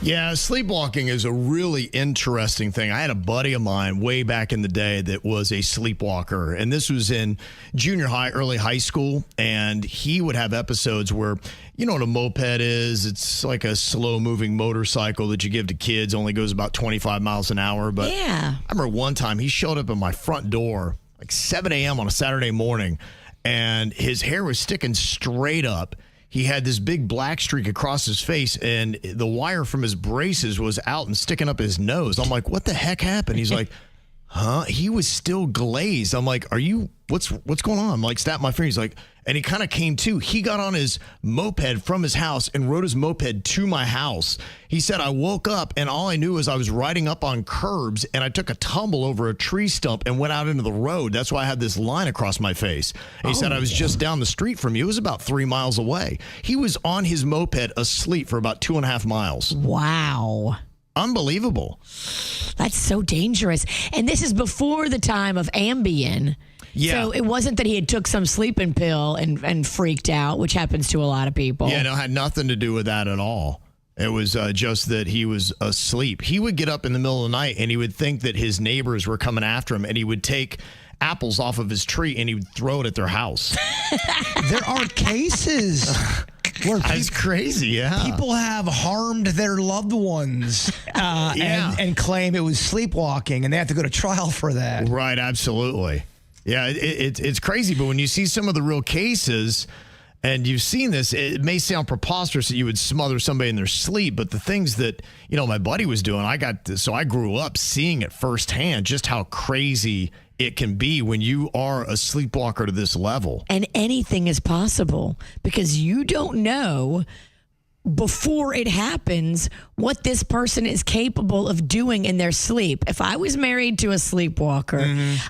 Yeah, sleepwalking is a really interesting thing. I had a buddy of mine way back in the day that was a sleepwalker, and this was in junior high, early high school, and he would have episodes where, you know what a moped is? It's like a slow-moving motorcycle that you give to kids, only goes about 25 miles an hour. But yeah. I remember one time he showed up at my front door like 7 a.m. on a Saturday morning, and his hair was sticking straight up. He had this big black streak across his face, and the wire from his braces was out and sticking up his nose. I'm like, what the heck happened? He's like, huh? He was still glazed. I'm like, what's going on? I'm like, snap my finger. He's like, and he kind of came to. He got on his moped from his house and rode his moped to my house. He said, I woke up and all I knew was I was riding up on curbs and I took a tumble over a tree stump and went out into the road. That's why I had this line across my face. And he said, I was just down the street from you. It was about 3 miles away. He was on his moped asleep for about 2.5 miles. Wow. Unbelievable. That's so dangerous. And this is before the time of Ambien. Yeah. So it wasn't that he had took some sleeping pill and freaked out, which happens to a lot of people. Yeah, no, it had nothing to do with that at all. It was just that he was asleep. He would get up in the middle of the night and he would think that his neighbors were coming after him, and he would take apples off of his tree and he would throw it at their house. There are cases where that's crazy, yeah. People have harmed their loved ones and claim it was sleepwalking, and they have to go to trial for that. Right, absolutely. Yeah, it's crazy, but when you see some of the real cases, and you've seen this, it may sound preposterous that you would smother somebody in their sleep, but the things that, my buddy was doing, I grew up seeing it firsthand, just how crazy it can be when you are a sleepwalker to this level. And anything is possible because you don't know before it happens what this person is capable of doing in their sleep. If I was married to a sleepwalker,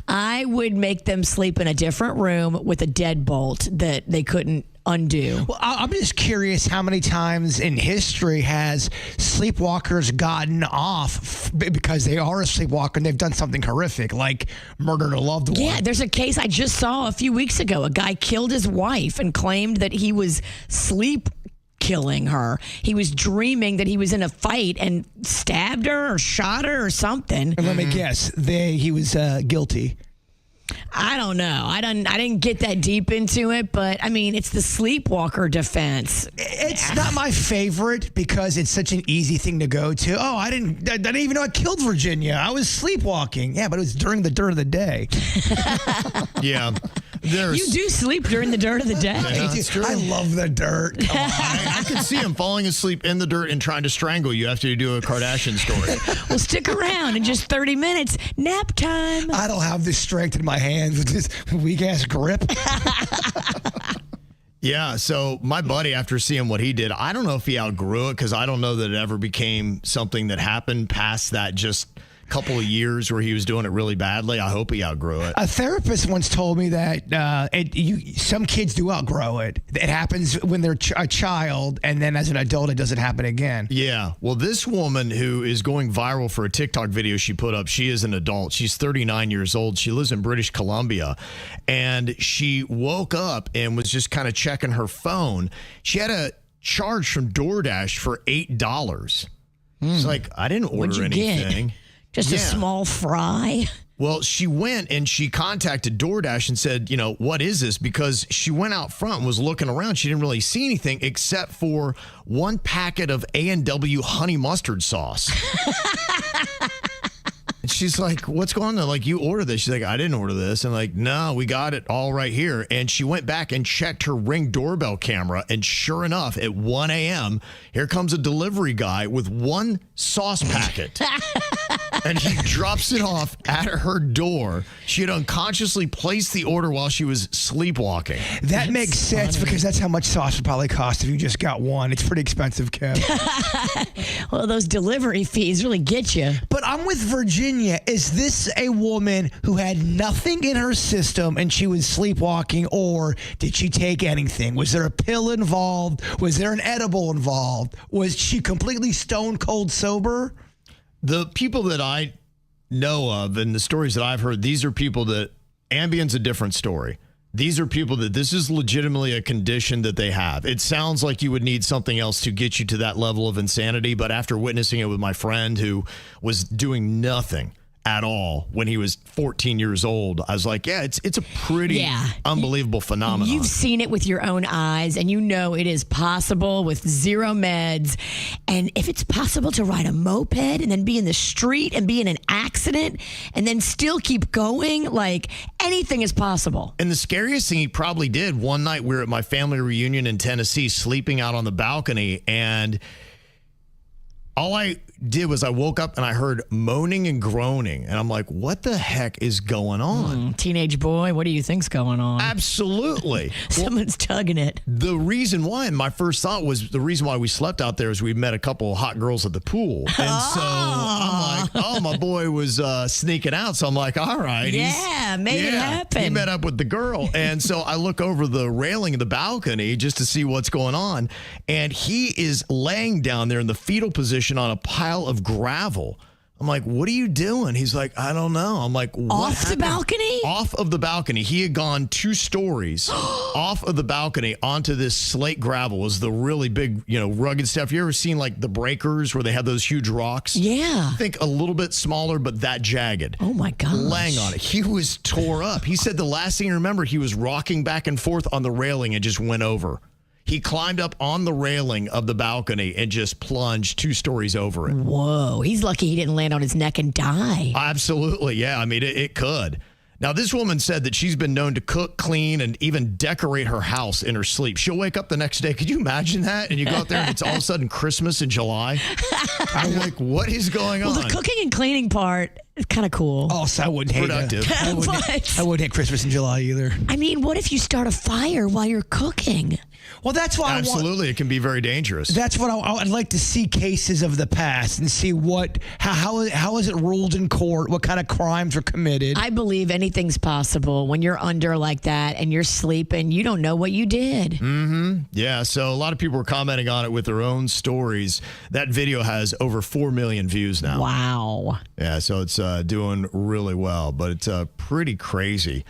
I would make them sleep in a different room with a deadbolt that they couldn't undo. Well, I'm just curious how many times in history has sleepwalkers gotten off because they are a sleepwalker and they've done something horrific, like murdered a loved one. Yeah, there's a case I just saw a few weeks ago. A guy killed his wife and claimed that he was killing her. He was dreaming that he was in a fight and stabbed her or shot her or something. And let me guess, he was guilty. I don't know. I didn't get that deep into it, but I mean, it's the sleepwalker defense. It's not my favorite because it's such an easy thing to go to. Oh, I didn't even know I killed Virginia. I was sleepwalking. Yeah, but it was during the dirt of the day. Yeah. You do sleep during the dirt of the day. Yeah, that's true. I love the dirt. Come on. I could see him falling asleep in the dirt and trying to strangle you after you do a Kardashian story. Well, stick around in just 30 minutes. Nap time. I don't have the strength in my hands with this weak-ass grip. Yeah, so my buddy, after seeing what he did, I don't know if he outgrew it because I don't know that it ever became something that happened past that just couple of years where he was doing it really badly. I hope he outgrew it. A therapist once told me that some kids do outgrow it. It happens when they're a child, and then as an adult, it doesn't happen again. Yeah. Well, this woman who is going viral for a TikTok video she put up, she is an adult. She's 39 years old. She lives in British Columbia, and she woke up and was just kind of checking her phone. She had a charge from DoorDash for $8. She's like, I didn't order anything. Get? Just a small fry? Well, she went and she contacted DoorDash and said, what is this? Because she went out front and was looking around. She didn't really see anything except for one packet of A&W honey mustard sauce. And she's like, what's going on? They're like, you ordered this. She's like, I didn't order this. And like, no, we got it all right here. And she went back and checked her Ring doorbell camera. And sure enough, at 1 a.m., here comes a delivery guy with one sauce packet. And he drops it off at her door. She had unconsciously placed the order while she was sleepwalking. That makes sense because that's how much sauce would probably cost if you just got one. It's pretty expensive, Kev. Well, those delivery fees really get you. But I'm with Virginia. Is this a woman who had nothing in her system and she was sleepwalking, or did she take anything? Was there a pill involved? Was there an edible involved? Was she completely stone cold sober? The people that I know of and the stories that I've heard, these are people that Ambien's a different story. These are people that this is legitimately a condition that they have. It sounds like you would need something else to get you to that level of insanity. But after witnessing it with my friend who was doing nothing at all when he was 14 years old, I was like, yeah, it's a pretty unbelievable phenomenon. You've seen it with your own eyes, and you know it is possible with zero meds. And if it's possible to ride a moped and then be in the street and be in an accident and then still keep going, like anything is possible. And the scariest thing he probably did, one night we were at my family reunion in Tennessee, sleeping out on the balcony, and all I did was I woke up and I heard moaning and groaning. And I'm like, what the heck is going on? Teenage boy, what do you think's going on? Absolutely. Someone's tugging it. The reason why, and my first thought was the reason why we slept out there is we met a couple of hot girls at the pool. And so I'm like, oh, my boy was sneaking out. So I'm like, all right. Yeah, made it happen. He met up with the girl. And so I look over the railing of the balcony just to see what's going on. And he is laying down there in the fetal position on a pile of gravel. I'm like, what are you doing? He's like, I don't know. I'm like, what Off happened? the balcony? Off of the balcony. He had gone 2 stories off of the balcony onto this slate gravel. It was the really big, rugged stuff. You ever seen like the breakers where they have those huge rocks? Yeah. I think a little bit smaller, but that jagged. Oh my gosh. Laying on it. He was tore up. He said the last thing he remembered, he was rocking back and forth on the railing and just went over. He climbed up on the railing of the balcony and just plunged 2 stories over it. Whoa. He's lucky he didn't land on his neck and die. Absolutely. Yeah. I mean, it could. Now, this woman said that she's been known to cook, clean, and even decorate her house in her sleep. She'll wake up the next day. Could you imagine that? And you go out there and it's all of a sudden Christmas in July. I'm like, what is going on? Well, the cooking and cleaning part is kind of cool. Oh, so I wouldn't hate Productive. it. I wouldn't hate Christmas in July either. I mean, what if you start a fire while you're cooking? Well, that's why Absolutely. It can be very dangerous. That's what I'd like to see cases of the past and see how is it ruled in court? What kind of crimes are committed? I believe anything's possible when you're under like that and you're sleeping. You don't know what you did. Yeah, so a lot of people were commenting on it with their own stories. That video has over 4 million views now. Wow. Yeah, so it's doing really well, but it's pretty crazy.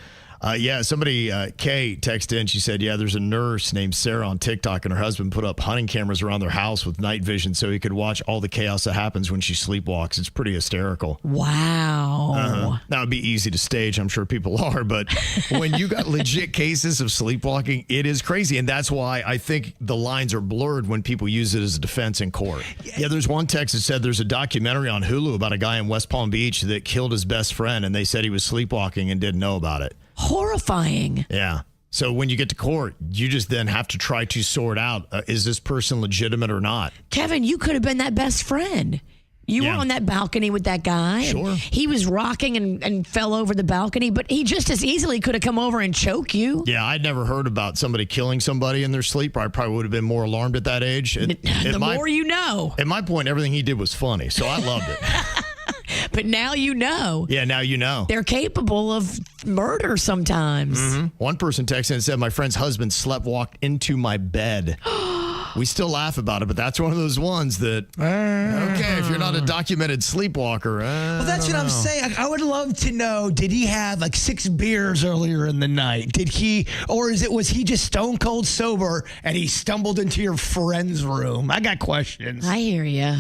Somebody, Kay, texted in. She said, there's a nurse named Sarah on TikTok, and her husband put up hunting cameras around their house with night vision so he could watch all the chaos that happens when she sleepwalks. It's pretty hysterical. Wow. That would be easy to stage. I'm sure people are. But when you got legit cases of sleepwalking, it is crazy. And that's why I think the lines are blurred when people use it as a defense in court. Yeah, there's one text that said there's a documentary on Hulu about a guy in West Palm Beach that killed his best friend, and they said he was sleepwalking and didn't know about it. Horrifying. Yeah. So when you get to court, you just then have to try to sort out, is this person legitimate or not? Kevin, you could have been that best friend. You were on that balcony with that guy. Sure. He was rocking and fell over the balcony, but he just as easily could have come over and choke you. Yeah, I'd never heard about somebody killing somebody in their sleep. I probably would have been more alarmed at that age. The more you know. At my point, everything he did was funny, so I loved it. But now you know. Yeah, now you know. They're capable of murder sometimes. One person texted and said, my friend's husband walked into my bed. We still laugh about it, but that's one of those ones that, okay, if you're not a documented sleepwalker. Well, that's what I'm saying. I would love to know, did he have like 6 beers earlier in the night? Was he just stone cold sober and he stumbled into your friend's room? I got questions. I hear you.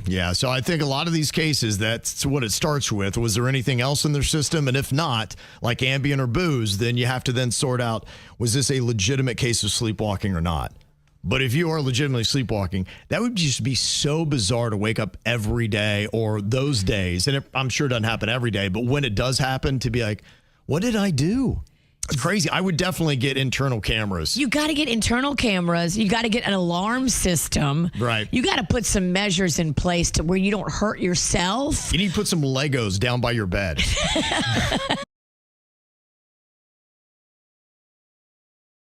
Yeah, so I think a lot of these cases, that's what it starts with. Was there anything else in their system? And if not, like Ambien or booze, then you have to then sort out, was this a legitimate case of sleepwalking or not? But if you are legitimately sleepwalking, that would just be so bizarre to wake up every day or those days. And I'm sure it doesn't happen every day, but when it does happen, to be like, what did I do? It's crazy. I would definitely get internal cameras. You got to get internal cameras. You got to get an alarm system. Right. You got to put some measures in place to where you don't hurt yourself. You need to put some Legos down by your bed.